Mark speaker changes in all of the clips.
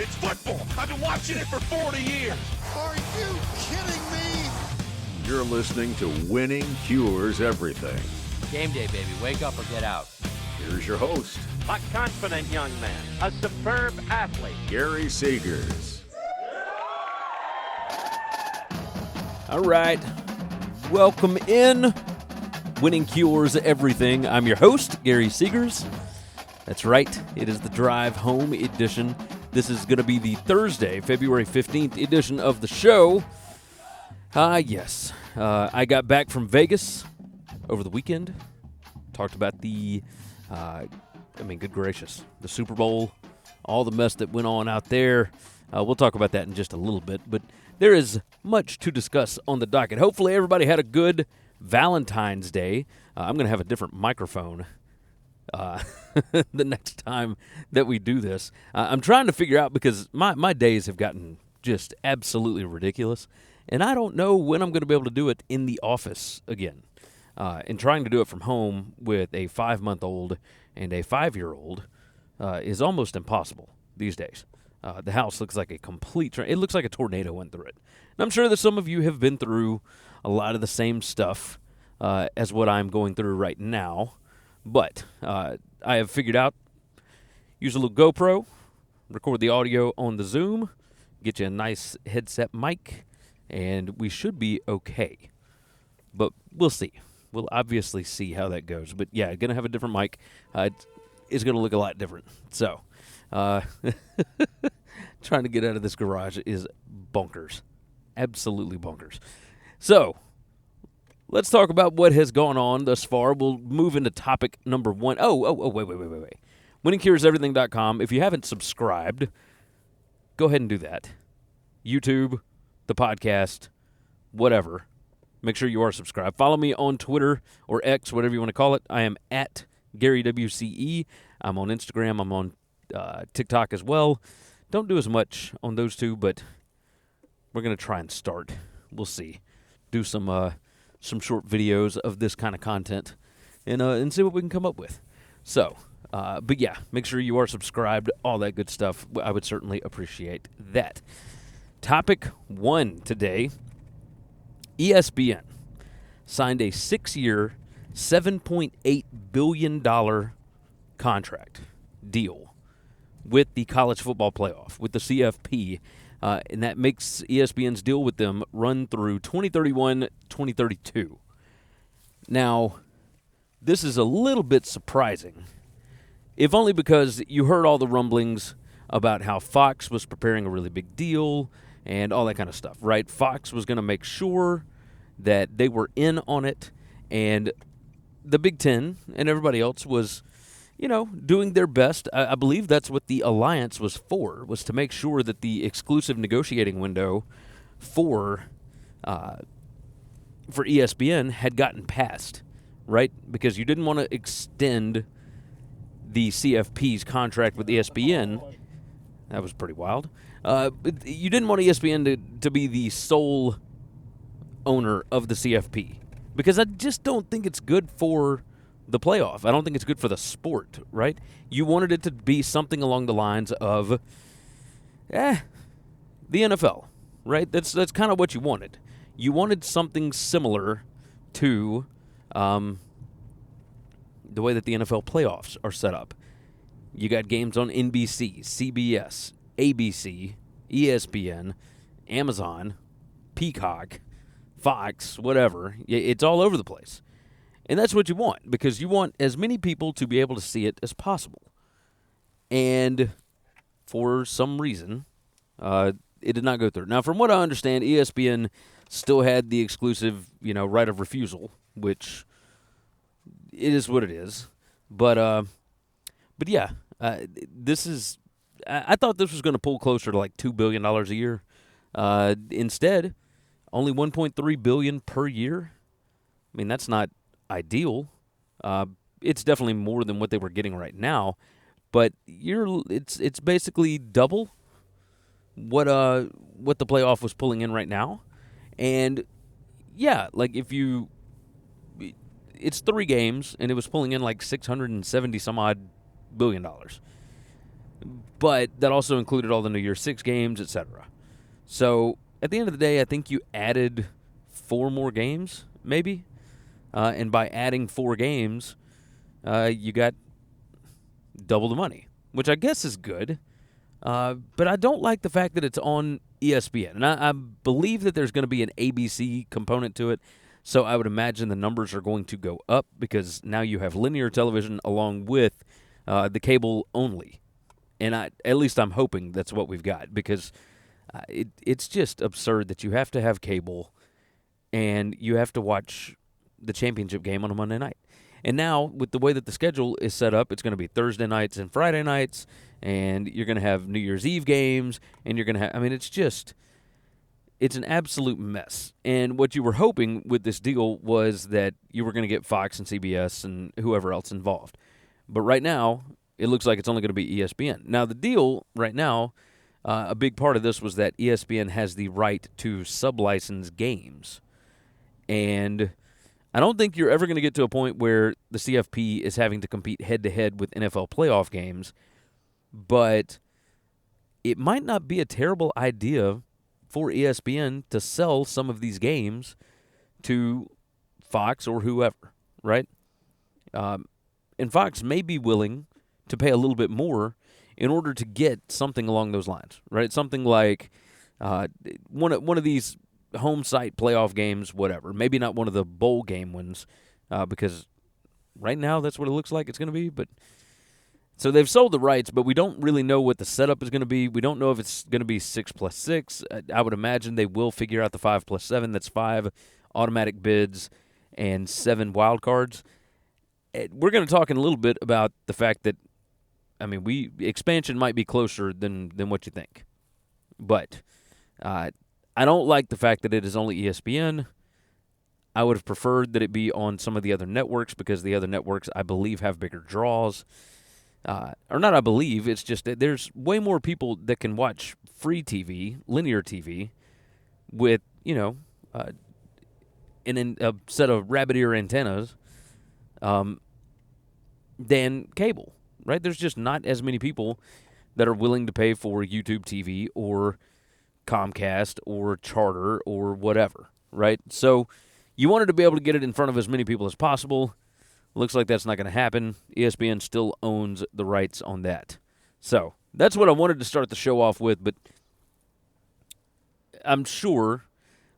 Speaker 1: It's football. I've been watching it for 40 years.
Speaker 2: Are you kidding me?
Speaker 3: You're listening to Winning Cures Everything.
Speaker 4: Game day, baby. Wake up or get out.
Speaker 3: Here's your host,
Speaker 5: A confident young man, a superb athlete.
Speaker 3: Gary Seegers.
Speaker 6: All right. Welcome in. Winning Cures Everything. I'm your host, Gary Seegers. That's right. It is the Drive Home edition. This is going to be the Thursday, February 15th edition of the show. Yes. I got back from Vegas over the weekend. Talked about the, good gracious, the Super Bowl, all the mess that went on out there. We'll talk about that in just a little bit, but there is much to discuss on the docket. Hopefully everybody had a good Valentine's Day. I'm going to have a different microphone the next time that we do this. I'm trying to figure out, because my days have gotten just absolutely ridiculous, and I don't know when I'm going to be able to do it in the office again. And trying to do it from home with a 5-month-old and a 5-year-old is almost impossible these days. The house looks like a complete it looks like a tornado went through it. And I'm sure that some of you have been through a lot of the same stuff as what I'm going through right now. But I have figured out, use a little GoPro, record the audio on the Zoom, get you a nice headset mic, and we should be okay. But we'll see. We'll obviously see how that goes. But yeah, going to have a different mic. It's going to look a lot different. So, trying to get out of this garage is bonkers. Absolutely bonkers. So, let's talk about what has gone on thus far. We'll move into topic number one. Wait. WinningCuresEverything.com. If you haven't subscribed, go ahead and do that. YouTube, the podcast, whatever. Make sure you are subscribed. Follow me on Twitter or X, whatever you want to call it. I am at GaryWCE. I'm on Instagram. I'm on TikTok as well. Don't do as much on those two, but we're going to try and start. We'll see. Do some short videos of this kind of content and see what we can come up with. So, but yeah, make sure you are subscribed, all that good stuff. I would certainly appreciate that. Topic 1 today. ESPN signed a 6-year, $7.8 billion contract deal with the college football playoff, with the CFP, and that makes ESPN's deal with them run through 2031-2032. Now, this is a little bit surprising, if only because you heard all the rumblings about how Fox was preparing a really big deal and all that kind of stuff, right? Fox was going to make sure that they were in on it, and the Big Ten and everybody else was, doing their best. I believe that's what the alliance was for, was to make sure that the exclusive negotiating window for ESPN had gotten passed, right? Because you didn't want to extend the CFP's contract with ESPN. That was pretty wild. You didn't want ESPN to be the sole owner of the CFP, because I just don't think it's good for the playoff. I don't think it's good for the sport, right? You wanted it to be something along the lines of, the NFL, right? That's kind of what you wanted. You wanted something similar to the way that the NFL playoffs are set up. You got games on NBC, CBS, ABC, ESPN, Amazon, Peacock, Fox, whatever. It's all over the place. And that's what you want, because you want as many people to be able to see it as possible. And for some reason, it did not go through. Now, from what I understand, ESPN still had the exclusive, right of refusal, which it is what it is. But yeah, this is. I thought this was going to pull closer to like $2 billion a year. Instead, only $1.3 billion per year. I mean, that's not ideal. It's definitely more than what they were getting right now, but it's basically double what the playoff was pulling in right now. And yeah, like it's 3 games and it was pulling in like $670 some odd billion. but that also included all the New Year's Six games, etc. So at the end of the day, I think you added 4 more games, maybe. And by adding 4 games, you got double the money, which I guess is good. But I don't like the fact that it's on ESPN. And I believe that there's going to be an ABC component to it. So I would imagine the numbers are going to go up because now you have linear television along with the cable only. And at least I'm hoping that's what we've got because it's just absurd that you have to have cable and you have to watch the championship game on a Monday night. And now, with the way that the schedule is set up, it's going to be Thursday nights and Friday nights, and you're going to have New Year's Eve games, and you're going to have, it's an absolute mess. And what you were hoping with this deal was that you were going to get Fox and CBS and whoever else involved. But right now, it looks like it's only going to be ESPN. Now, the deal right now, a big part of this was that ESPN has the right to sublicense games. And I don't think you're ever going to get to a point where the CFP is having to compete head-to-head with NFL playoff games, but it might not be a terrible idea for ESPN to sell some of these games to Fox or whoever, right? And Fox may be willing to pay a little bit more in order to get something along those lines, right? Something like one of these home site playoff games, whatever. Maybe not one of the bowl game ones, because right now that's what it looks like it's going to be. But so they've sold the rights, but we don't really know what the setup is going to be. We don't know if it's going to be 6+6. I would imagine they will figure out the 5+7. That's 5 automatic bids and 7 wild cards. We're going to talk in a little bit about the fact that, expansion might be closer than what you think. But I don't like the fact that it is only ESPN. I would have preferred that it be on some of the other networks because the other networks, I believe, have bigger draws. Or not I believe, it's just that there's way more people that can watch free TV, linear TV, with, a set of rabbit ear antennas than cable, right? There's just not as many people that are willing to pay for YouTube TV or Comcast or Charter or whatever, right? So you wanted to be able to get it in front of as many people as possible. Looks like that's not going to happen. ESPN still owns the rights on that. So that's what I wanted to start the show off with, but I'm sure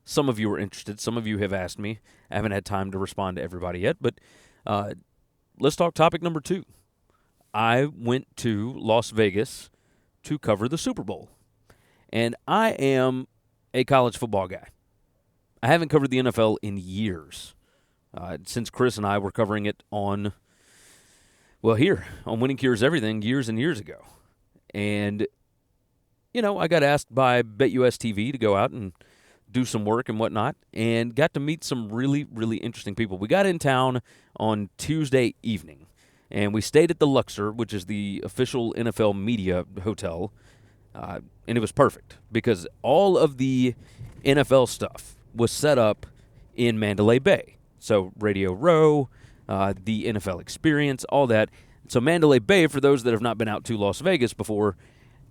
Speaker 6: some of you are interested. Some of you have asked me. I haven't had time to respond to everybody yet, but let's talk topic number 2. I went to Las Vegas to cover the Super Bowl. And I am a college football guy. I haven't covered the NFL in years, since Chris and I were covering it on Winning Cures Everything years and years ago. And, I got asked by BetUS TV to go out and do some work and whatnot, and got to meet some really, really interesting people. We got in town on Tuesday evening, and we stayed at the Luxor, which is the official NFL media hotel. And it was perfect because all of the NFL stuff was set up in Mandalay Bay. So Radio Row, the NFL Experience, all that. So Mandalay Bay, for those that have not been out to Las Vegas before,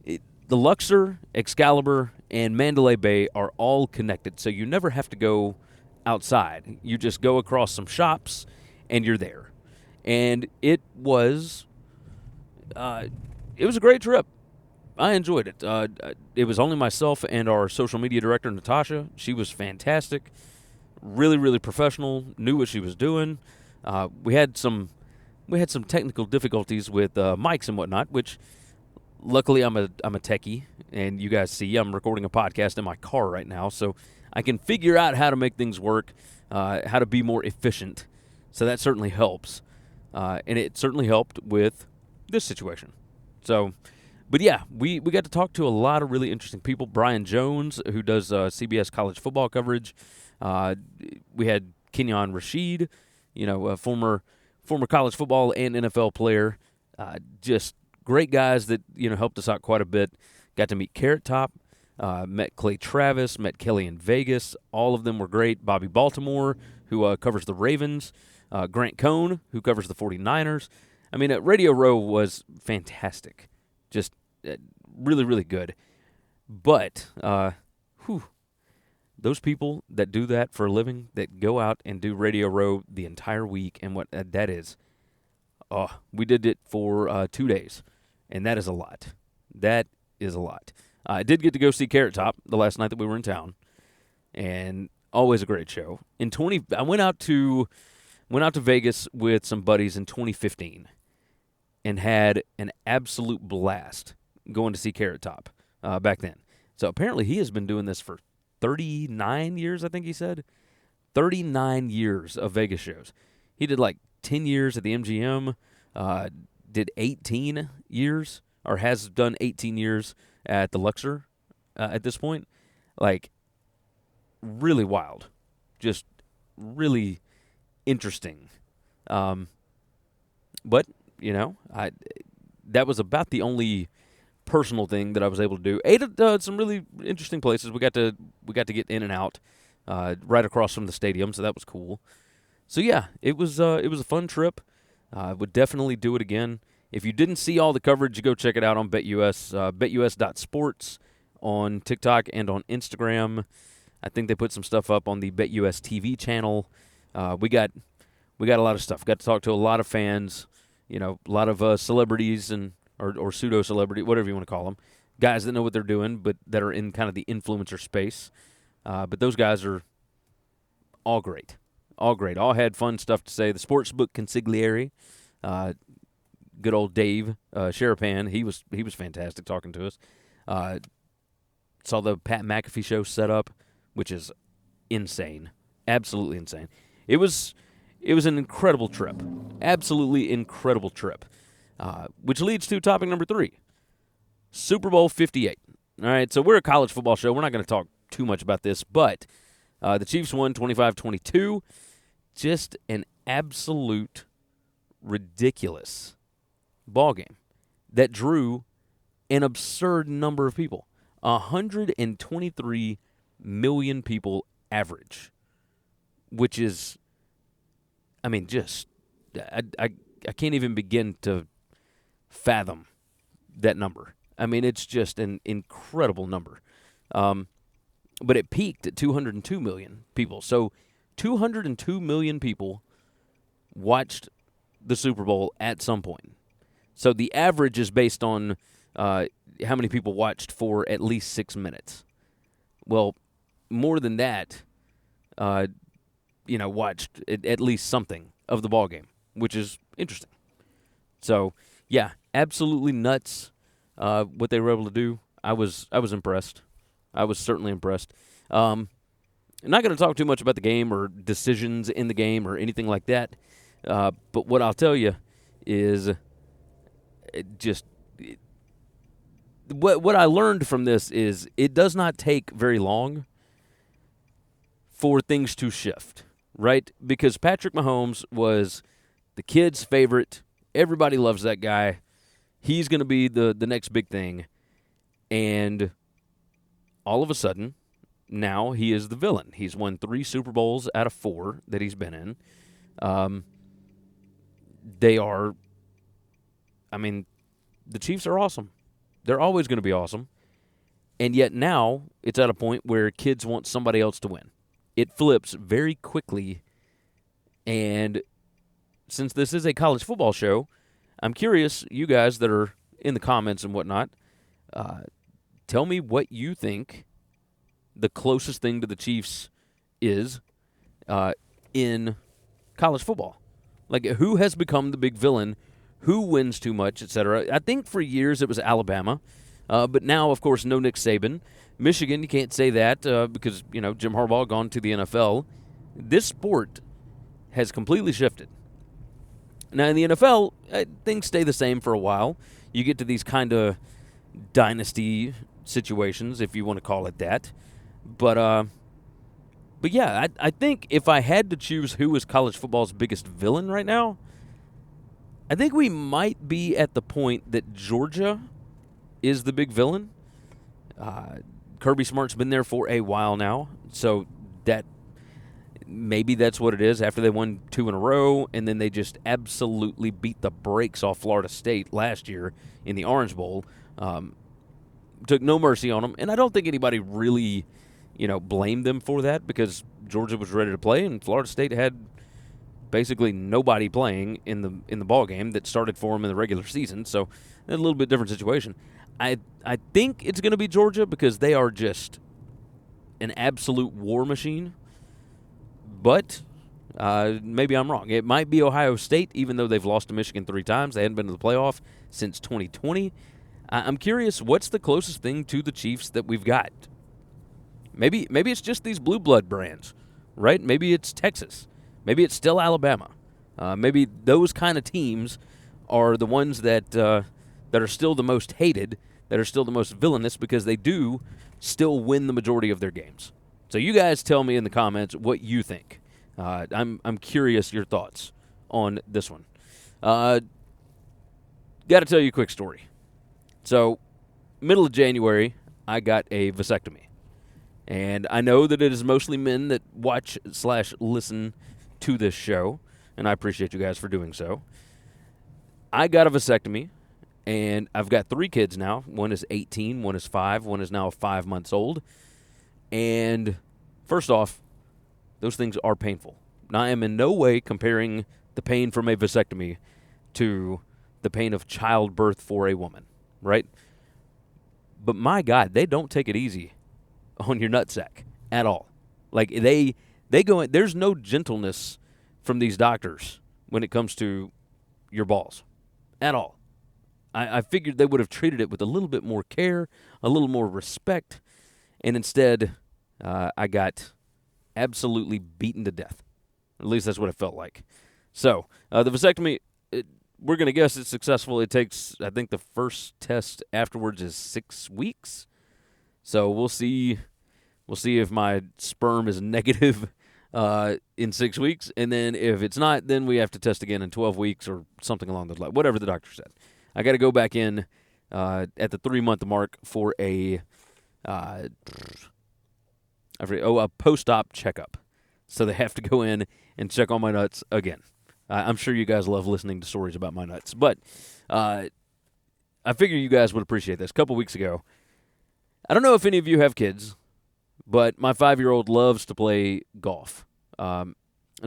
Speaker 6: the Luxor, Excalibur, and Mandalay Bay are all connected. So you never have to go outside. You just go across some shops, and you're there. And it was a great trip. I enjoyed it. It was only myself and our social media director, Natasha. She was fantastic, really, really professional, knew what she was doing. We had some technical difficulties with mics and whatnot, which luckily I'm a techie, and you guys see I'm recording a podcast in my car right now, so I can figure out how to make things work, how to be more efficient. So that certainly helps, and it certainly helped with this situation. So. But yeah, we got to talk to a lot of really interesting people. Brian Jones, who does CBS college football coverage. We had Kenyon Rashid, a former college football and NFL player. Just great guys that helped us out quite a bit. Got to meet Carrot Top, met Clay Travis, met Kelly in Vegas. All of them were great. Bobby Baltimore, who covers the Ravens. Grant Cohn, who covers the 49ers. Radio Row was fantastic. Just really, really good. But those people that do that for a living, that go out and do Radio Row the entire week, and what that is, we did it for 2 days, and that is a lot. That is a lot. I did get to go see Carrot Top the last night that we were in town, and always a great show. I went out to Vegas with some buddies in 2015, and had an absolute blast going to see Carrot Top back then. So apparently he has been doing this for 39 years, I think he said. 39 years of Vegas shows. He did like 10 years at the MGM, did 18 years, or has done 18 years at the Luxor at this point. Like, really wild. Just really interesting. But, that was about the only personal thing that I was able to do. Ate at some really interesting places. We got to get in and out right across from the stadium, so that was cool. So yeah, it was a fun trip. I would definitely do it again. If you didn't see all the coverage, you go check it out on BetUS, betus.sports on TikTok and on Instagram. I think they put some stuff up on the BetUS TV channel. We got a lot of stuff. Got to talk to a lot of fans, a lot of celebrities or pseudo-celebrity, whatever you want to call them, guys that know what they're doing, but that are in kind of the influencer space. But those guys are all great. All great. All had fun stuff to say. The sportsbook consigliere, good old Dave Sherapan, he was fantastic talking to us. Saw the Pat McAfee show set up, which is insane. Absolutely insane. It was an incredible trip. Absolutely incredible trip. Which leads to topic number 3. Super Bowl 58. All right, so we're a college football show. We're not going to talk too much about this, but the Chiefs won 25-22. Just an absolute ridiculous ball game that drew an absurd number of people. 123 million people average, which is, I can't even begin to fathom that number. It's just an incredible number. But it peaked at 202 million people. So 202 million people watched the Super Bowl at some point. So the average is based on how many people watched for at least 6 minutes. Well, more than that, watched at least something of the ball game, which is interesting. So, yeah, absolutely nuts what they were able to do. I was impressed. I was certainly impressed. I'm not going to talk too much about the game or decisions in the game or anything like that. But what I'll tell you is what I learned from this is it does not take very long for things to shift, right? Because Patrick Mahomes was the kids' favorite. Everybody loves that guy. He's going to be the next big thing. And all of a sudden, now he is the villain. He's won 3 Super Bowls out of 4 that he's been in. The Chiefs are awesome. They're always going to be awesome. And yet now it's at a point where kids want somebody else to win. It flips very quickly. And since this is a college football show, I'm curious, you guys that are in the comments and whatnot, tell me what you think the closest thing to the Chiefs is in college football. Like, who has become the big villain? Who wins too much, etc.? I think for years it was Alabama, but now, of course, no Nick Saban. Michigan, you can't say that because, Jim Harbaugh gone to the NFL. This sport has completely shifted. Now, in the NFL, things stay the same for a while. You get to these kind of dynasty situations, if you want to call it that. But yeah, I think if I had to choose who is college football's biggest villain right now, I think we might be at the point that Georgia is the big villain. Kirby Smart's been there for a while now, so maybe that's what it is after they won 2 in a row, and then they just absolutely beat the brakes off Florida State last year in the Orange Bowl. Took no mercy on them, and I don't think anybody really, blamed them for that because Georgia was ready to play, and Florida State had basically nobody playing in the ball game that started for them in the regular season. So a little bit different situation. I think it's going to be Georgia because they are just an absolute war machine. But maybe I'm wrong. It might be Ohio State, even though they've lost to Michigan 3 times. They hadn't been to the playoff since 2020. I'm curious, what's the closest thing to the Chiefs that we've got? Maybe it's just these blue blood brands, right? Maybe it's Texas. Maybe it's still Alabama. Maybe those kind of teams are the ones that are still the most hated, that are still the most villainous because they do still win the majority of their games. So you guys tell me in the comments what you think. I'm curious your thoughts on this one. Got to tell you a quick story. So, middle of January, I got a vasectomy. And I know that it is mostly men that watch/listen to this show, and I appreciate you guys for doing so. I got a vasectomy, and I've got 3 kids now. One is 18, one is 5, one is now 5 months old. And first off, those things are painful. Now, I am in no way comparing the pain from a vasectomy to the pain of childbirth for a woman, right? But my God, they don't take it easy on your nutsack at all. Like, they go in, there's no gentleness from these doctors when it comes to your balls at all. I figured they would have treated it with a little bit more care, a little more respect, and instead I got absolutely beaten to death. At least that's what it felt like. So, the vasectomy, we're going to guess it's successful. It takes, I think the first test afterwards is 6 weeks. So we'll see if my sperm is negative in 6 weeks. And then if it's not, then we have to test again in 12 weeks or something along those lines, whatever the doctor said. I got to go back in at the 3-month mark for a post-op checkup. So they have to go in and check on my nuts again. I'm sure you guys love listening to stories about my nuts. But I figure you guys would appreciate this. A couple weeks ago, I don't know if any of you have kids, but my 5-year-old loves to play golf. And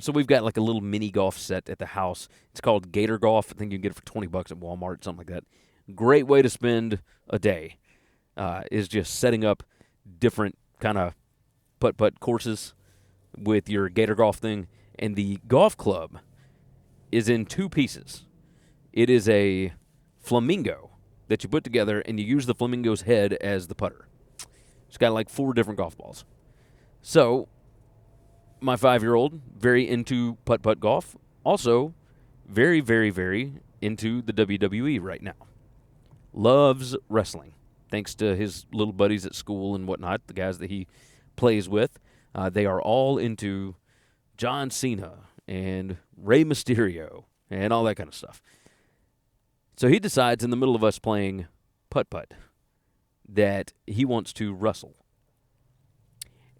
Speaker 6: so we've got like a little mini golf set at the house. It's called Gator Golf. I think you can get it for $20 at Walmart, something like that. Great way to spend a day is just setting up different kind of putt-putt courses with your Gator Golf thing. And the golf club is in 2 pieces. It is a flamingo that you put together, and you use the flamingo's head as the putter. It's got like 4 different golf balls. So, my 5-year-old, very into putt-putt golf, also very, very, very into the WWE right now. Loves wrestling, thanks to his little buddies at school and whatnot, the guys that he plays with. They are all into John Cena and Rey Mysterio and all that kind of stuff. So he decides in the middle of us playing putt-putt that he wants to wrestle.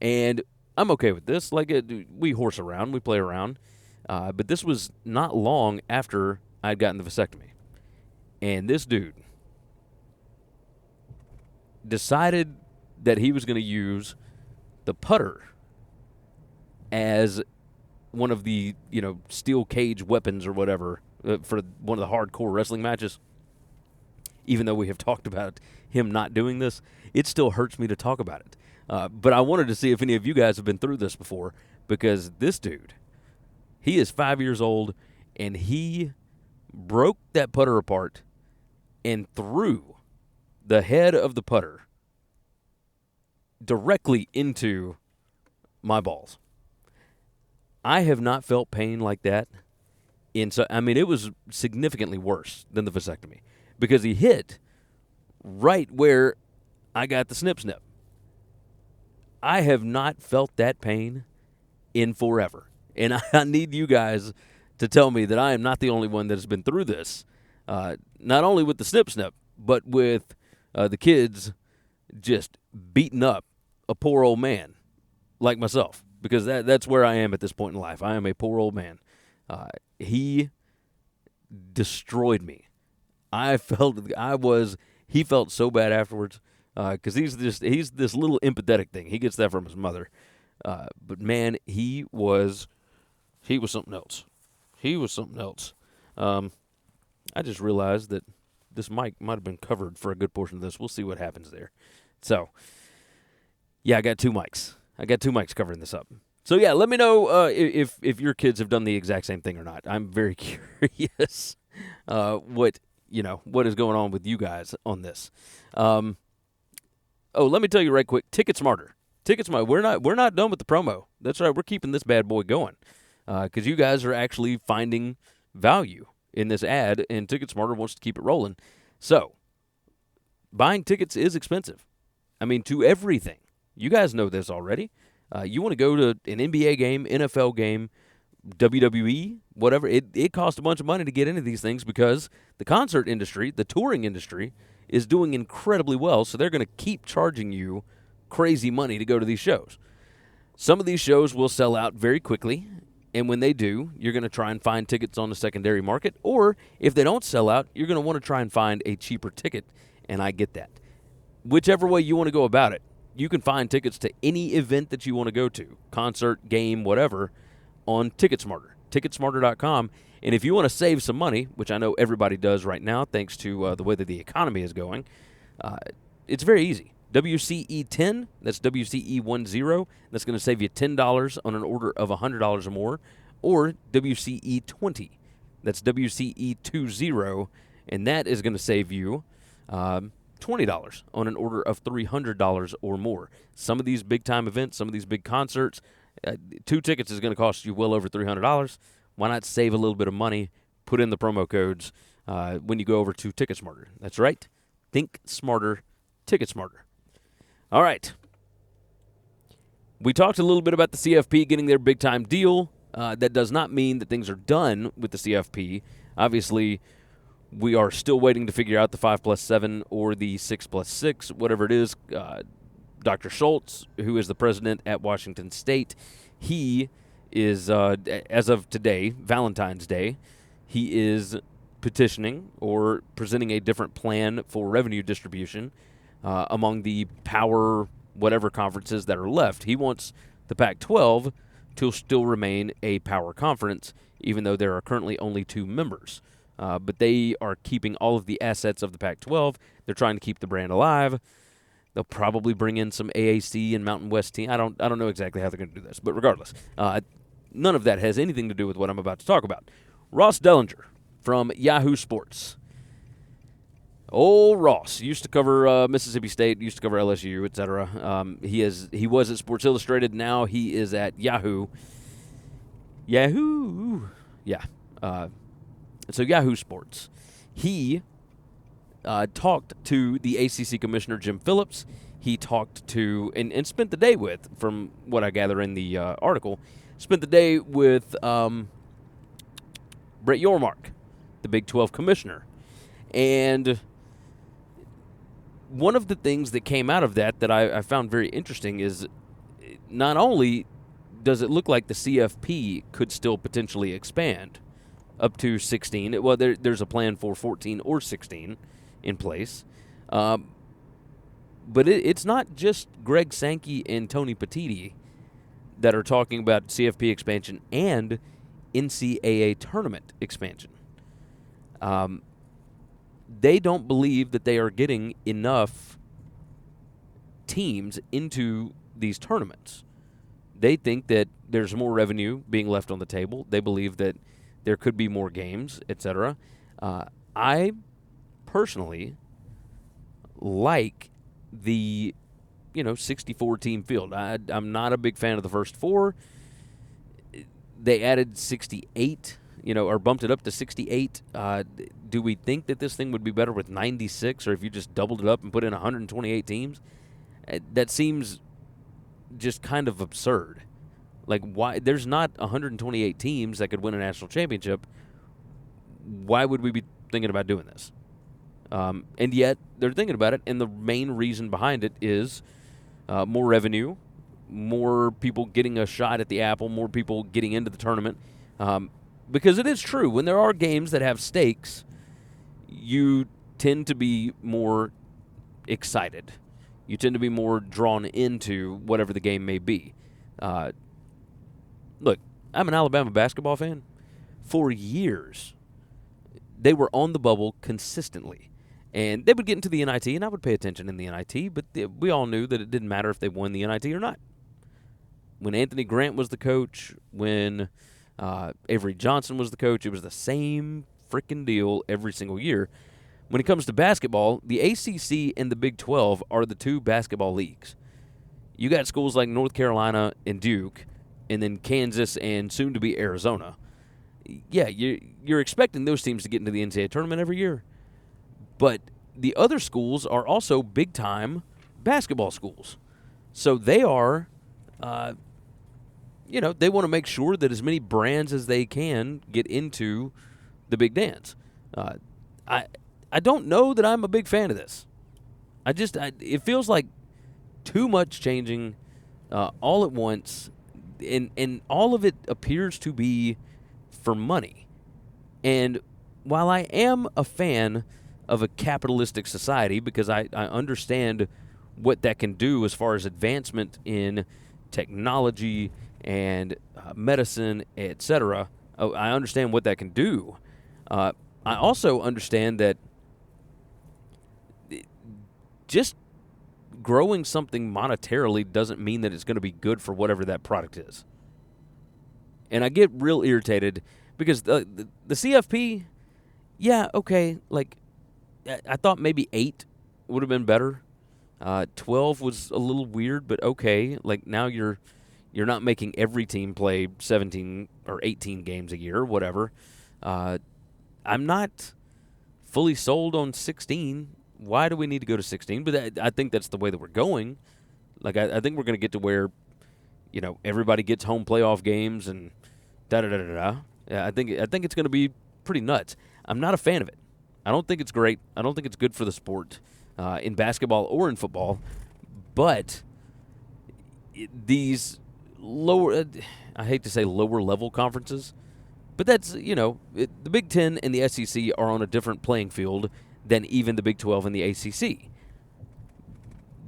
Speaker 6: And I'm okay with this. Like, we horse around, we play around. But this was not long after I'd gotten the vasectomy. And this dude decided that he was going to use the putter as one of the, steel cage weapons or whatever for one of the hardcore wrestling matches. Even though we have talked about him not doing this, it still hurts me to talk about it. But I wanted to see if any of you guys have been through this before, because this dude, he is 5 years old, and he broke that putter apart and threw the head of the putter directly into my balls. I have not felt pain like that. It was significantly worse than the vasectomy because he hit right where I got the snip. I have not felt that pain in forever. And I need you guys to tell me that I am not the only one that has been through this. Not only with the snip, but with the kids just beating up a poor old man like myself. because that's where I am at this point in life. I am a poor old man. He destroyed me. He felt so bad afterwards because he's this little empathetic thing. He gets that from his mother. But man, he was something else. He was something else. I just realized that this mic might have been covered for a good portion of this. We'll see what happens there. So, yeah, I got two mics. Covering this up. So, yeah, let me know if your kids have done the exact same thing or not. I'm very curious what is going on with you guys on this. Let me tell you right quick, Ticketsmarter. We're not done with the promo. That's right. We're keeping this bad boy going because you guys are actually finding value in this ad, and Ticketsmarter wants to keep it rolling. So, buying tickets is expensive. I mean, to everything. You guys know this already. You want to go to an NBA game, NFL game, WWE, whatever. It costs a bunch of money to get into these things because the concert industry, the touring industry, is doing incredibly well, so they're going to keep charging you crazy money to go to these shows. Some of these shows will sell out very quickly, and when they do, you're going to try and find tickets on the secondary market, or if they don't sell out, you're going to want to try and find a cheaper ticket, and I get that. Whichever way you want to go about it, you can find tickets to any event that you want to go to, concert, game, whatever, on Ticketsmarter, Ticketsmarter.com. And if you want to save some money, which I know everybody does right now thanks to the way that the economy is going, it's very easy. WCE10, that's WCE10, that's going to save you $10 on an order of $100 or more, or WCE20, that's WCE20, and that is going to save you $20 on an order of $300 or more. Some of these big-time events, some of these big concerts, 2 tickets is going to cost you well over $300. Why not save a little bit of money, put in the promo codes when you go over to Ticketsmarter. That's right. Think smarter, Ticketsmarter. All right. We talked a little bit about the CFP getting their big-time deal. That does not mean that things are done with the CFP. Obviously, we are still waiting to figure out the 5+7 or the 6+6, whatever it is. Dr. Schultz, who is the president at Washington State, he is, as of today, Valentine's Day, he is petitioning or presenting a different plan for revenue distribution among the power whatever conferences that are left. He wants the Pac-12 to still remain a power conference, even though there are currently only 2 members. But they are keeping all of the assets of the Pac-12. They're trying to keep the brand alive. They'll probably bring in some AAC and Mountain West team. I don't know exactly how they're going to do this, but regardless, none of that has anything to do with what I'm about to talk about. Ross Dellinger from Yahoo Sports. Old Ross used to cover Mississippi State, used to cover LSU, etc. He was at Sports Illustrated. Now he is at Yahoo. Yahoo, yeah. So Yahoo Sports. He talked to the ACC Commissioner Jim Phillips. He talked to and spent the day with, from what I gather in the article, spent the day with Brett Yormark, the Big 12 commissioner. And one of the things that came out of that I found very interesting is not only does it look like the CFP could still potentially expand up to 16. Well, there's a plan for 14 or 16 in place. But it's not just Greg Sankey and Tony Petitti that are talking about CFP expansion and NCAA Tournament expansion. They don't believe that they are getting enough teams into these tournaments. They think that there's more revenue being left on the table. They believe that there could be more games, etc. I personally like the 64-team field. I'm not a big fan of the first 4. They added 68, or bumped it up to 68. Do we think that this thing would be better with 96, or if you just doubled it up and put in 128 teams? That seems just kind of absurd. Like, why? There's not 128 teams that could win a national championship. Why would we be thinking about doing this? And yet, they're thinking about it, and the main reason behind it is more revenue, more people getting a shot at the apple, more people getting into the tournament. Because it is true, when there are games that have stakes, you tend to be more excited. You tend to be more drawn into whatever the game may be. Look, I'm an Alabama basketball fan. For years, they were on the bubble consistently. And they would get into the NIT, and I would pay attention in the NIT, but we all knew that it didn't matter if they won the NIT or not. When Anthony Grant was the coach, when Avery Johnson was the coach, it was the same freaking deal every single year. When it comes to basketball, the ACC and the Big 12 are the two basketball leagues. You got schools like North Carolina and Duke, and then Kansas and soon-to-be Arizona. Yeah, you're expecting those teams to get into the NCAA tournament every year. But the other schools are also big-time basketball schools. So they are, they want to make sure that as many brands as they can get into the big dance. I don't know that I'm a big fan of this. It feels like too much changing all at once, and all of it appears to be for money. And while I am a fan of a capitalistic society, because I understand what that can do as far as advancement in technology and medicine, etc., I understand what that can do. I also understand that just growing something monetarily doesn't mean that it's going to be good for whatever that product is. And I get real irritated because the CFP, yeah, okay, like I thought maybe 8 would have been better. 12 was a little weird, but okay. Like now you're not making every team play 17 or 18 games a year or whatever. I'm not fully sold on 16. Why do we need to go to 16? But I think that's the way that we're going. Like I think we're going to get to where, everybody gets home playoff games and da-da-da-da-da. Yeah, I think it's going to be pretty nuts. I'm not a fan of it. I don't think it's great. I don't think it's good for the sport in basketball or in football. But these lower, I hate to say lower level conferences, but that's, the Big Ten and the SEC are on a different playing field than even the Big 12 and the ACC.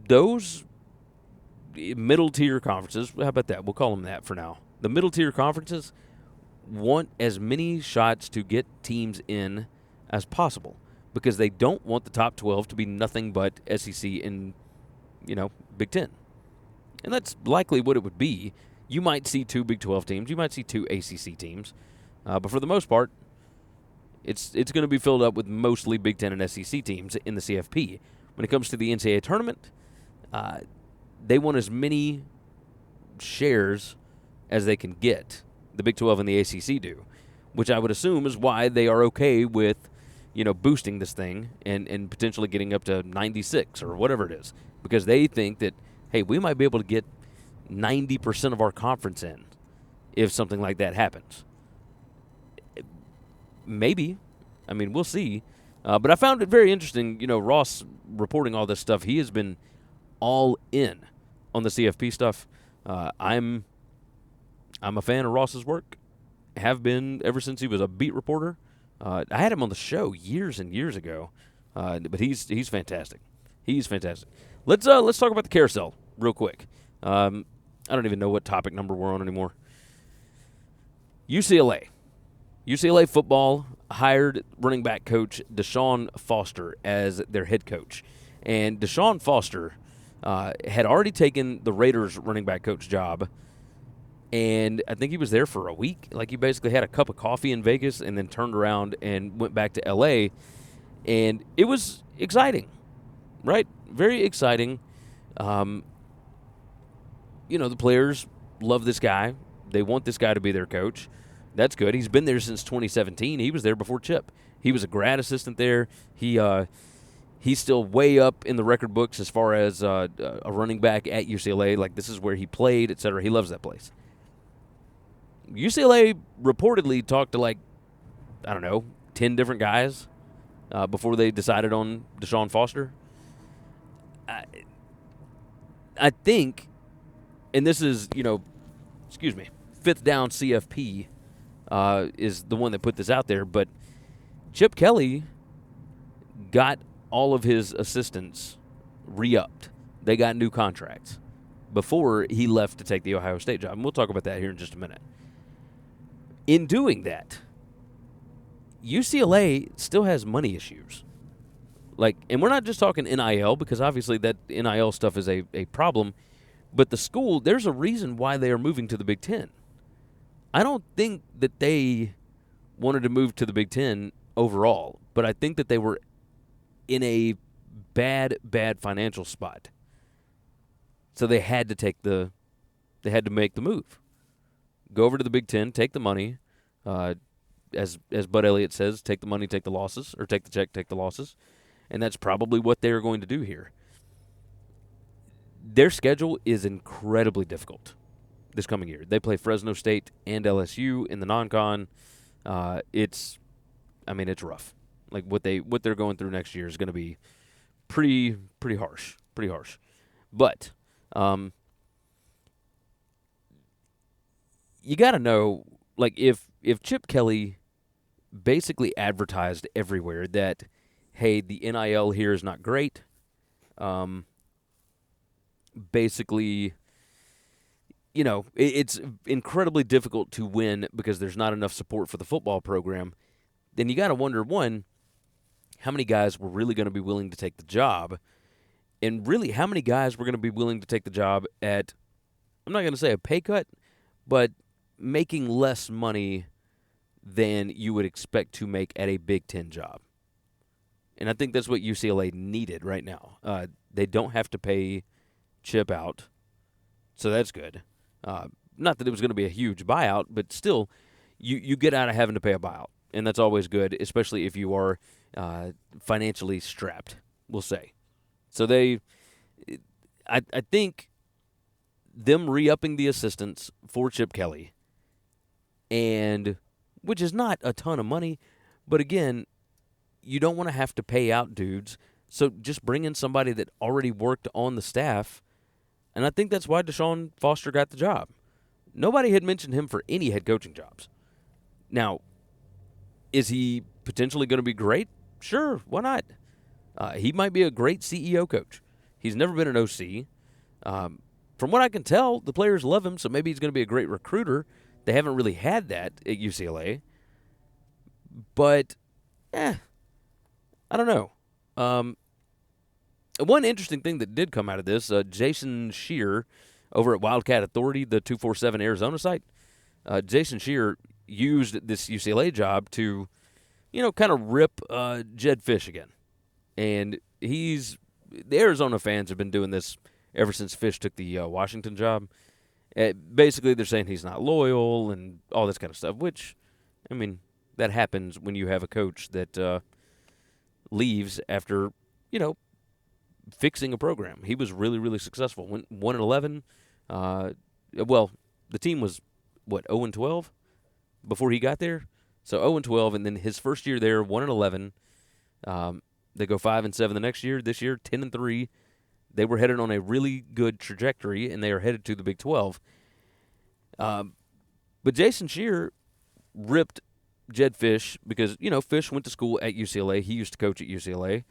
Speaker 6: Those middle-tier conferences, how about that? We'll call them that for now. The middle-tier conferences want as many shots to get teams in as possible because they don't want the top 12 to be nothing but SEC and, Big 10. And that's likely what it would be. You might see 2 Big 12 teams. You might see 2 ACC teams. But for the most part, it's going to be filled up with mostly Big 10 and SEC teams in the CFP. When it comes to the NCAA tournament, they want as many shares as they can get. The Big 12 and the ACC do, which I would assume is why they are okay with, boosting this thing and potentially getting up to 96 or whatever it is, because they think that, hey, we might be able to get 90% of our conference in if something like that happens. Maybe. I mean, we'll see. But I found it very interesting, Ross reporting all this stuff. He has been all in on the CFP stuff. I'm a fan of Ross's work. Have been ever since he was a beat reporter. I had him on the show years and years ago. But he's fantastic. He's fantastic. Let's talk about the carousel real quick. I don't even know what topic number we're on anymore. UCLA football hired running back coach Deshaun Foster as their head coach. And Deshaun Foster had already taken the Raiders running back coach job, and I think he was there for a week. Like, he basically had a cup of coffee in Vegas and then turned around and went back to L.A., and it was exciting, right? Very exciting. The players love this guy. They want this guy to be their coach. That's good. He's been there since 2017. He was there before Chip. He was a grad assistant there. He's still way up in the record books as far as a running back at UCLA. Like, this is where he played, etc. He loves that place. UCLA reportedly talked to 10 different guys before they decided on Deshaun Foster. I think and this is, excuse me, Fifth Down CFP is the one that put this out there, but Chip Kelly got all of his assistants re-upped. They got new contracts before he left to take the Ohio State job. And we'll talk about that here in just a minute. In doing that, UCLA still has money issues. And we're not just talking NIL, because obviously that NIL stuff is a problem, but the school, there's a reason why they are moving to the Big Ten. I don't think that they wanted to move to the Big Ten overall, but I think that they were in a bad financial spot. So they had to make the move. Go over to the Big Ten, take the money, as Bud Elliott says, take the money, take the losses, or take the check, take the losses. And that's probably what they're going to do here. Their schedule is incredibly difficult this coming year. They play Fresno State and LSU in the non-con. It's rough. What they're going through next year is going to be pretty harsh. But you got to know, if Chip Kelly basically advertised everywhere that, hey, the NIL here is not great, basically, it's incredibly difficult to win because there's not enough support for the football program, then you got to wonder, one, how many guys were really going to be willing to take the job, and really how many guys were going to be willing to take the job at, I'm not going to say a pay cut, but making less money than you would expect to make at a Big Ten job. And I think that's what UCLA needed right now. They don't have to pay Chip out, so that's good. Not that it was going to be a huge buyout, but still, you get out of having to pay a buyout, and that's always good, especially if you are financially strapped, we'll say. So I think them re-upping the assistants for Chip Kelly, and which is not a ton of money, but again, you don't want to have to pay out dudes, so just bring in somebody that already worked on the staff, and I think that's why Deshaun Foster got the job. Nobody had mentioned him for any head coaching jobs. Now, is he potentially going to be great? Sure, why not? He might be a great CEO coach. He's never been an OC. From what I can tell, the players love him, so maybe he's going to be a great recruiter. They haven't really had that at UCLA. But, I don't know. One interesting thing that did come out of this, Jason Scheer over at Wildcat Authority, the 247 Arizona site, Jason Scheer used this UCLA job to, kind of rip Jed Fish again. And the Arizona fans have been doing this ever since Fish took the Washington job. Basically, they're saying he's not loyal and all this kind of stuff, which, that happens when you have a coach that leaves after, fixing a program. He was really, really successful. Went 1-11. The team was, 0-12 before he got there? So 0-12, and then his first year there, 1-11. They go 5-7 the next year. This year, 10-3. They were headed on a really good trajectory, and they are headed to the Big 12. But Jason Scheer ripped Jed Fish because, Fish went to school at UCLA. He used to coach at UCLA.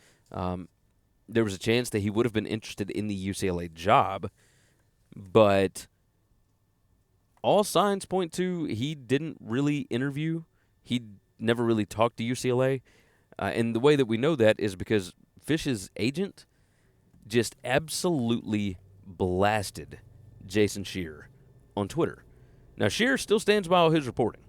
Speaker 6: There was a chance that he would have been interested in the UCLA job, but all signs point to he didn't really interview. He never really talked to UCLA. And the way that we know that is because Fish's agent just absolutely blasted Jason Scheer on Twitter. Now, Scheer still stands by all his reporting.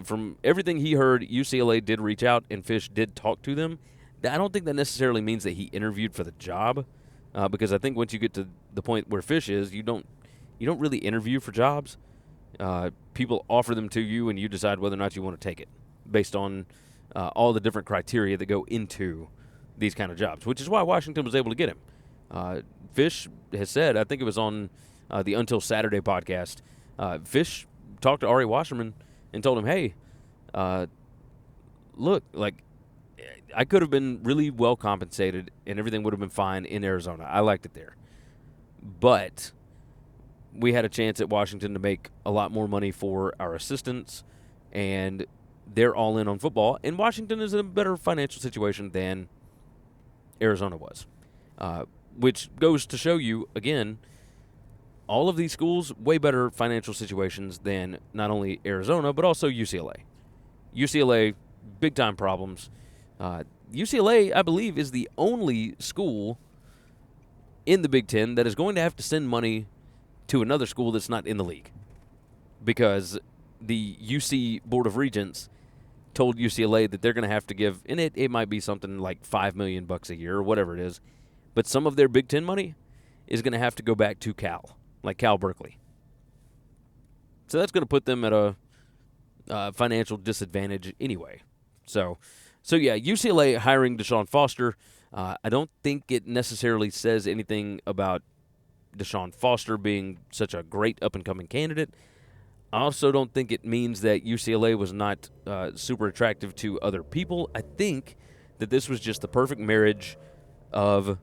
Speaker 6: From everything he heard, UCLA did reach out and Fish did talk to them. I don't think that necessarily means that he interviewed for the job, because I think once you get to the point where Fish is, you don't really interview for jobs. People offer them to you, and you decide whether or not you want to take it based on all the different criteria that go into these kind of jobs, which is why Washington was able to get him. Fish has said, I think it was on the Until Saturday podcast, Fish talked to Ari Wasserman and told him, hey, look, I could have been really well compensated and everything would have been fine in Arizona. I liked it there. But we had a chance at Washington to make a lot more money for our assistants, and they're all in on football. And Washington is in a better financial situation than Arizona was, which goes to show you, again, all of these schools, way better financial situations than not only Arizona, but also UCLA. UCLA, big-time problems. UCLA, I believe, is the only school in the Big Ten that is going to have to send money to another school that's not in the league, because the UC Board of Regents told UCLA that they're going to have to give, and it might be something like $5 million a year or whatever it is, but some of their Big Ten money is going to have to go back to Cal, like Cal Berkeley. So that's going to put them at a financial disadvantage anyway. So yeah, UCLA hiring Deshaun Foster, I don't think it necessarily says anything about Deshaun Foster being such a great up-and-coming candidate. I also don't think it means that UCLA was not super attractive to other people. I think that this was just the perfect marriage of,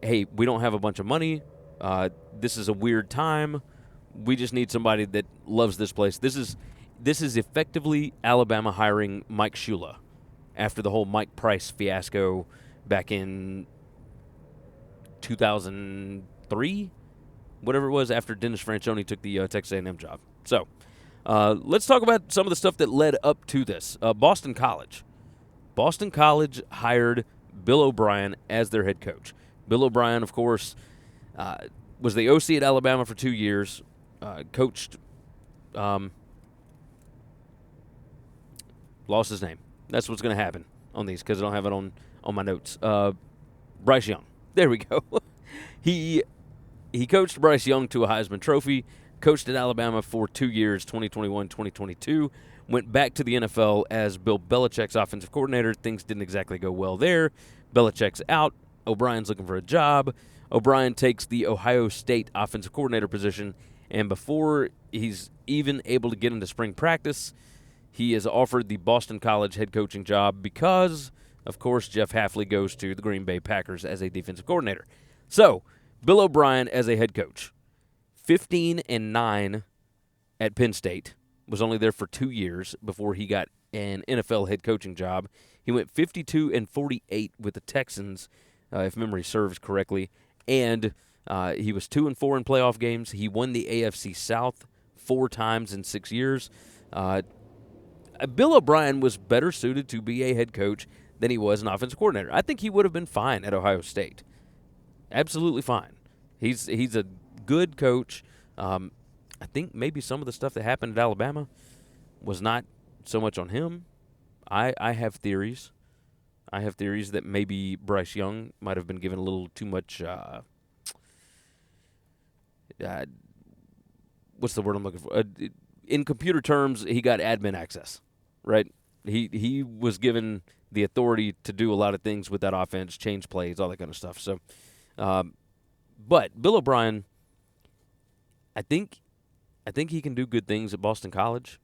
Speaker 6: hey, we don't have a bunch of money. This is a weird time. We just need somebody that loves this place. This is effectively Alabama hiring Mike Shula after the whole Mike Price fiasco back in 2003, whatever it was, after Dennis Franchione took the Texas A&M job. So let's talk about some of the stuff that led up to this. Boston College. Boston College hired Bill O'Brien as their head coach. Bill O'Brien, of course, was the OC at Alabama for 2 years, coached, lost his name. That's what's going to happen on these because I don't have it on my notes. Bryce Young. There we go. He coached Bryce Young to a Heisman Trophy, coached at Alabama for 2 years, 2021, 2022, went back to the NFL as Bill Belichick's offensive coordinator. Things didn't exactly go well there. Belichick's out. O'Brien's looking for a job. O'Brien takes the Ohio State offensive coordinator position, and before he's even able to get into spring practice, he is offered the Boston College head coaching job because, of course, Jeff Hafley goes to the Green Bay Packers as a defensive coordinator. So, Bill O'Brien as a head coach, 15-9 at Penn State, was only there for 2 years before he got an NFL head coaching job. He went 52-48 with the Texans, if memory serves correctly, and he was 2-4 in playoff games. He won the AFC South 4 times in 6 years. Bill O'Brien was better suited to be a head coach than he was an offensive coordinator. I think he would have been fine at Ohio State. Absolutely fine. He's a good coach. I think maybe some of the stuff that happened at Alabama was not so much on him. I have theories. I have theories that maybe Bryce Young might have been given a little too much what's the word I'm looking for? In computer terms, he got admin access, right? He was given the authority to do a lot of things with that offense, change plays, all that kind of stuff. So, but Bill O'Brien, I think he can do good things at Boston College,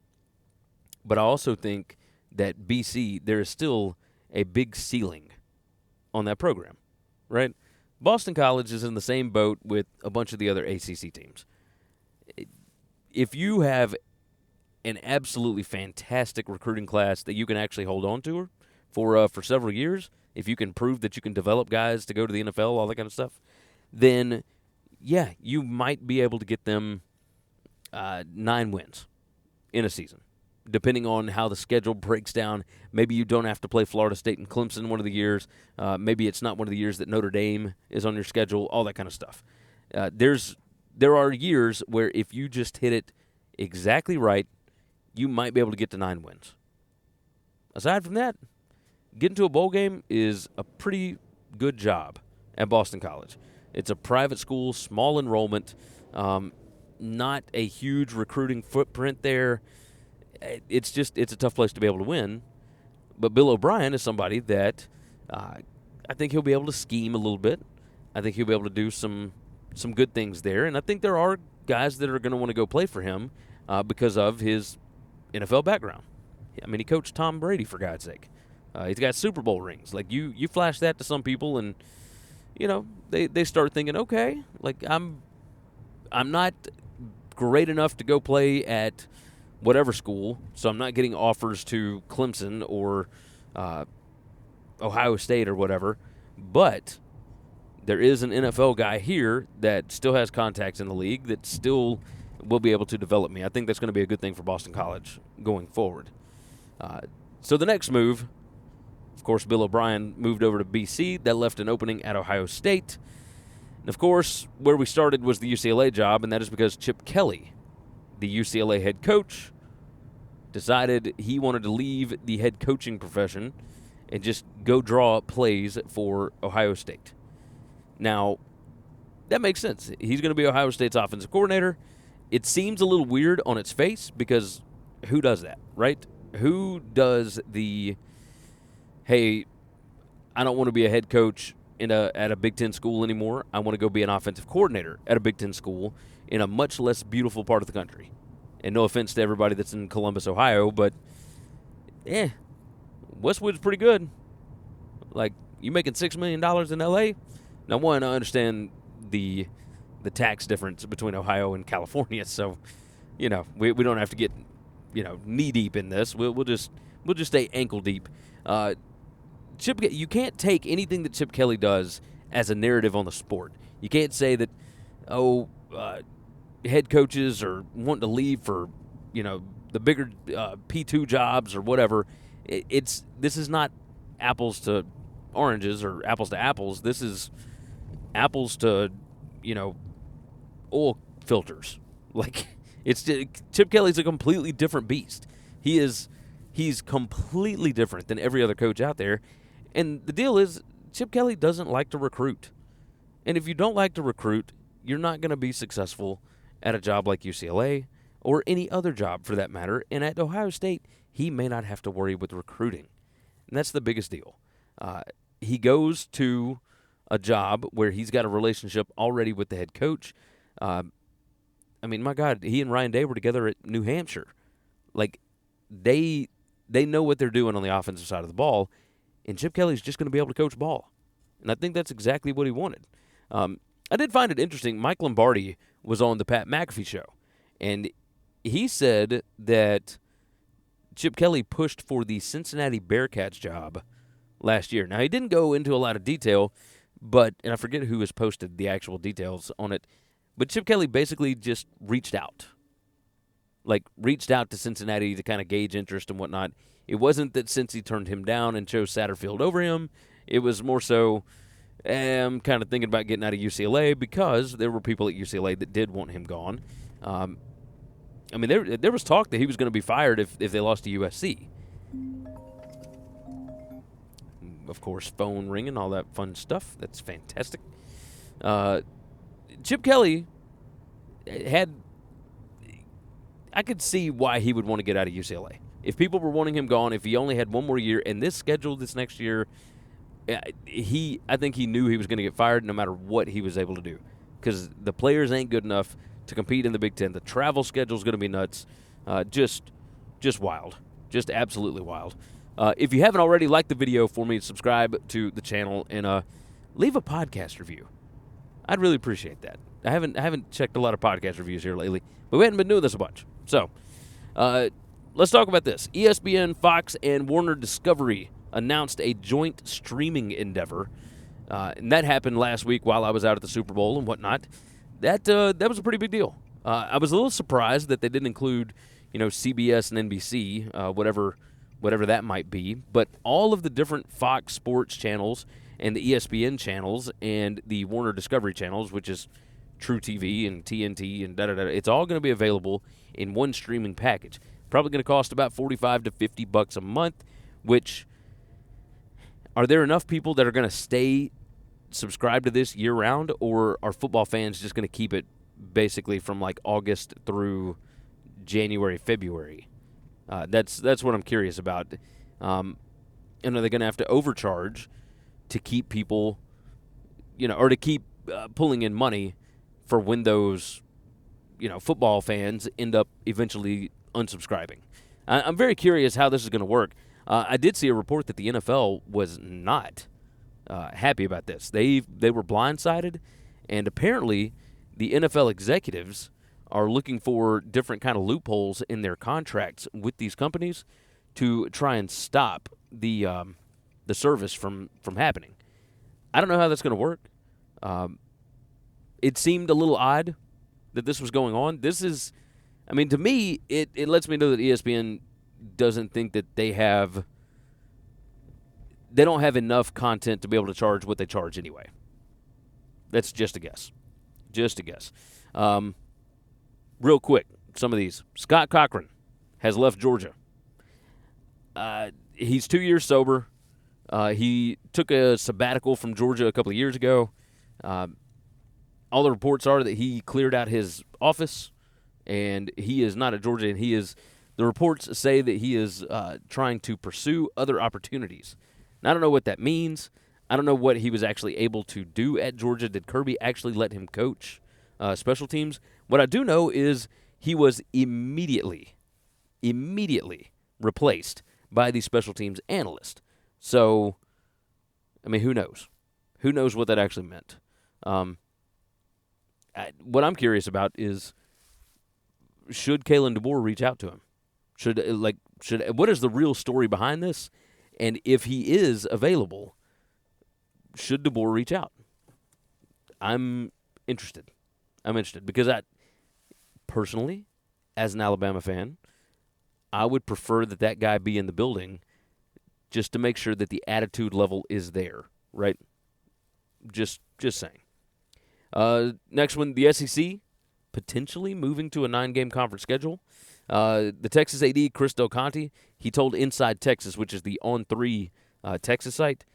Speaker 6: but I also think that BC, there is still a big ceiling on that program, right? Boston College is in the same boat with a bunch of the other ACC teams. If you have an absolutely fantastic recruiting class that you can actually hold on to for several years, if you can prove that you can develop guys to go to the NFL, all that kind of stuff, then, yeah, you might be able to get them 9 wins in a season, depending on how the schedule breaks down. Maybe you don't have to play Florida State and Clemson one of the years. Maybe it's not one of the years that Notre Dame is on your schedule, all that kind of stuff. There are years where if you just hit it exactly right, you might be able to get to 9 wins. Aside from that, getting to a bowl game is a pretty good job at Boston College. It's a private school, small enrollment, not a huge recruiting footprint there. It's a tough place to be able to win. But Bill O'Brien is somebody that I think he'll be able to scheme a little bit. I think he'll be able to do some good things there. And I think there are guys that are going to want to go play for him because of his NFL background. I mean, he coached Tom Brady, for God's sake. He's got Super Bowl rings. Like, you flash that to some people, and, you know, they start thinking, okay, like, I'm not great enough to go play at whatever school, so I'm not getting offers to Clemson or Ohio State or whatever, but there is an NFL guy here that still has contacts in the league that still will be able to develop me. I think that's going to be a good thing for Boston College going forward. So the next move, of course, Bill O'Brien moved over to BC. That left an opening at Ohio State. And, of course, where we started was the UCLA job, and that is because Chip Kelly, the UCLA head coach, decided he wanted to leave the head coaching profession and just go draw up plays for Ohio State. Now, that makes sense. He's going to be Ohio State's offensive coordinator. It seems a little weird on its face because who does that, right? Who does the, hey, I don't want to be a head coach at a Big Ten school anymore. I want to go be an offensive coordinator at a Big Ten school in a much less beautiful part of the country. And no offense to everybody that's in Columbus, Ohio, but, Westwood's pretty good. Like, you making $6 million in L.A.? Now, one, I understand the tax difference between Ohio and California, so, we don't have to get, knee-deep in this. We'll just stay ankle-deep. You can't take anything that Chip Kelly does as a narrative on the sport. You can't say that, head coaches are wanting to leave for, the bigger P2 jobs or whatever. This is not apples to oranges or apples to apples. This is apples to, oil filters. Like, Chip Kelly's a completely different beast. He's completely different than every other coach out there. And the deal is, Chip Kelly doesn't like to recruit. And if you don't like to recruit, you're not going to be successful at a job like UCLA or any other job for that matter. And at Ohio State, he may not have to worry with recruiting. And that's the biggest deal. He goes to a job where he's got a relationship already with the head coach. My God, he and Ryan Day were together at New Hampshire. Like, they know what they're doing on the offensive side of the ball, and Chip Kelly's just going to be able to coach ball. And I think that's exactly what he wanted. I did find it interesting. Mike Lombardi was on the Pat McAfee show, and he said that Chip Kelly pushed for the Cincinnati Bearcats job last year. Now, he didn't go into a lot of detail, and I forget who has posted the actual details on it, but Chip Kelly basically just reached out to Cincinnati to kind of gauge interest and whatnot. It wasn't that Cincy turned him down and chose Satterfield over him. It was more so, I'm kind of thinking about getting out of UCLA because there were people at UCLA that did want him gone. There was talk that he was going to be fired if they lost to USC. Of course, phone ringing, all that fun stuff. That's fantastic. Chip Kelly I could see why he would want to get out of UCLA. If people were wanting him gone, if he only had one more year, and this schedule this next year, I think he knew he was going to get fired no matter what he was able to do because the players ain't good enough to compete in the Big Ten. The travel schedule is going to be nuts. Just wild. Just absolutely wild. If you haven't already, like the video for me, subscribe to the channel, and leave a podcast review. I'd really appreciate that. I haven't checked a lot of podcast reviews here lately, but we hadn't been doing this a bunch. So, let's talk about this. ESPN, Fox, and Warner Discovery announced a joint streaming endeavor, and that happened last week while I was out at the Super Bowl and whatnot. That was a pretty big deal. I was a little surprised that they didn't include, CBS and NBC, whatever that might be, but all of the different Fox Sports channels and the ESPN channels and the Warner Discovery channels, which is True TV and TNT and da-da-da, it's all going to be available in one streaming package. Probably going to cost about $45 to $50 a month, which, are there enough people that are going to stay subscribed to this year-round, or are football fans just going to keep it basically from like August through January, February? That's what I'm curious about. And are they going to have to overcharge to keep people, or to keep pulling in money for when those, football fans end up eventually unsubscribing? I'm very curious how this is going to work. I did see a report that the NFL was not happy about this. They were blindsided, and apparently the NFL executives are looking for different kind of loopholes in their contracts with these companies to try and stop the service from happening. I don't know how that's going to work. It seemed a little odd that this was going on. This is, I mean, to me, it lets me know that ESPN doesn't think that they don't have enough content to be able to charge what they charge anyway. That's just a guess. Just a guess. Real quick, some of these. Scott Cochran has left Georgia. He's 2 years sober. He took a sabbatical from Georgia a couple of years ago. All the reports are that he cleared out his office, and he is not at Georgia, and the reports say that he is trying to pursue other opportunities. Now, I don't know what that means. I don't know what he was actually able to do at Georgia. Did Kirby actually let him coach special teams? What I do know is he was immediately replaced by the special teams analyst. So, I mean, who knows? Who knows what that actually meant? What I'm curious about is, should Kalen DeBoer reach out to him? What is the real story behind this? And if he is available, should DeBoer reach out? I'm interested. Because personally, as an Alabama fan, I would prefer that guy be in the building just to make sure that the attitude level is there, right? Just saying. Next one, the SEC potentially moving to a 9-game conference schedule. The Texas AD, Chris Del Conte, he told Inside Texas, which is the On3 Texas site,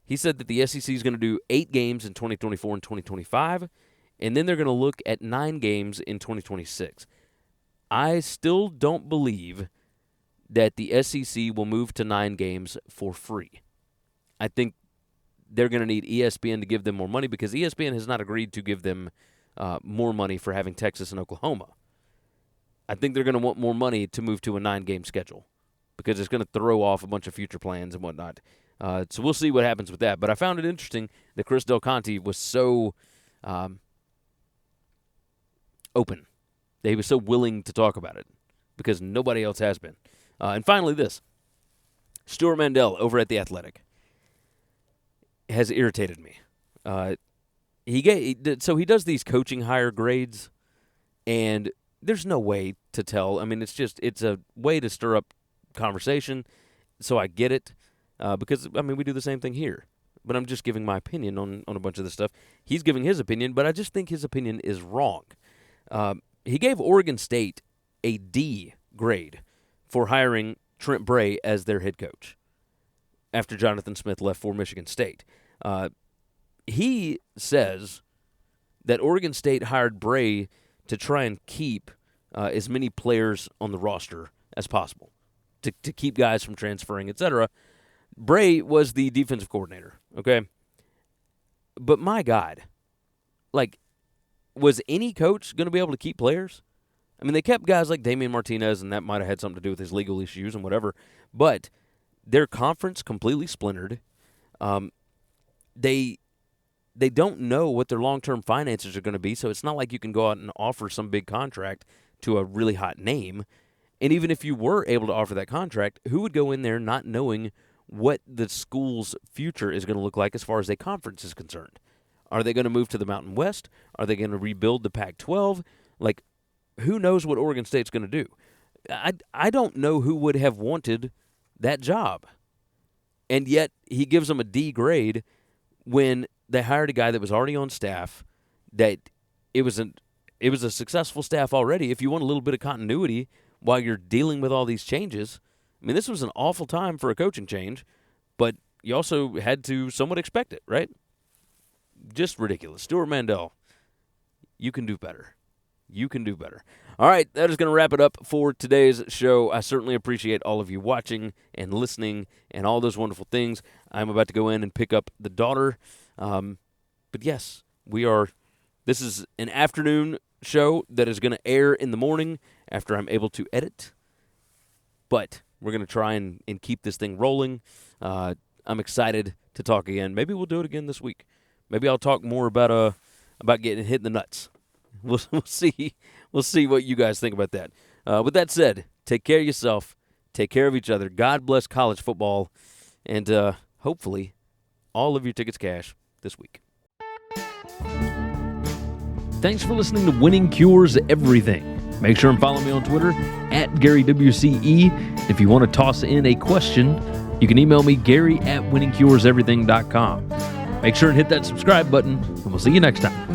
Speaker 6: he said that the SEC is going to do 8 games in 2024 and 2025, and then they're going to look at 9 games in 2026. I still don't believe that the SEC will move to 9 games for free. I think they're going to need ESPN to give them more money because ESPN has not agreed to give them more money for having Texas and Oklahoma. I think they're going to want more money to move to a 9-game schedule because it's going to throw off a bunch of future plans and whatnot. So we'll see what happens with that. But I found it interesting that Chris Del Conte was so open. That he was so willing to talk about it because nobody else has been. And finally this. Stewart Mandel over at The Athletic has irritated me. He does these coaching hire grades, and there's no way to tell. I mean, it's a way to stir up conversation, so I get it, because, I mean, we do the same thing here. But I'm just giving my opinion on a bunch of this stuff. He's giving his opinion, but I just think his opinion is wrong. He gave Oregon State a D grade for hiring Trent Bray as their head coach after Jonathan Smith left for Michigan State. He says that Oregon State hired Bray to try and keep as many players on the roster as possible, to keep guys from transferring, etc. Bray was the defensive coordinator, okay? But my God, was any coach going to be able to keep players? I mean, they kept guys like Damian Martinez, and that might have had something to do with his legal issues and whatever. But their conference completely splintered. They don't know what their long-term finances are going to be, so it's not like you can go out and offer some big contract to a really hot name. And even if you were able to offer that contract, who would go in there not knowing what the school's future is going to look like as far as a conference is concerned? Are they going to move to the Mountain West? Are they going to rebuild the Pac-12? Who knows what Oregon State's going to do? I don't know who would have wanted that job. And yet he gives them a D grade when they hired a guy that was already on staff, that it was a successful staff already. If you want a little bit of continuity while you're dealing with all these changes, I mean, this was an awful time for a coaching change, but you also had to somewhat expect it, right? Just ridiculous. Stewart Mandel, you can do better. You can do better. All right, that is going to wrap it up for today's show. I certainly appreciate all of you watching and listening and all those wonderful things. I'm about to go in and pick up the daughter. But yes, this is an afternoon show that is going to air in the morning after I'm able to edit. But we're going to try and keep this thing rolling. I'm excited to talk again. Maybe we'll do it again this week. Maybe I'll talk more about getting hit in the nuts. We'll see We'll see what you guys think about that. With that said, take care of yourself. Take care of each other. God bless college football. And hopefully all of your tickets cash this week. Thanks for listening to Winning Cures Everything. Make sure and follow me on Twitter @GaryWCE. If you want to toss in a question, you can email me Gary@winningcureseverything.com. Make sure and hit that subscribe button, and we'll see you next time.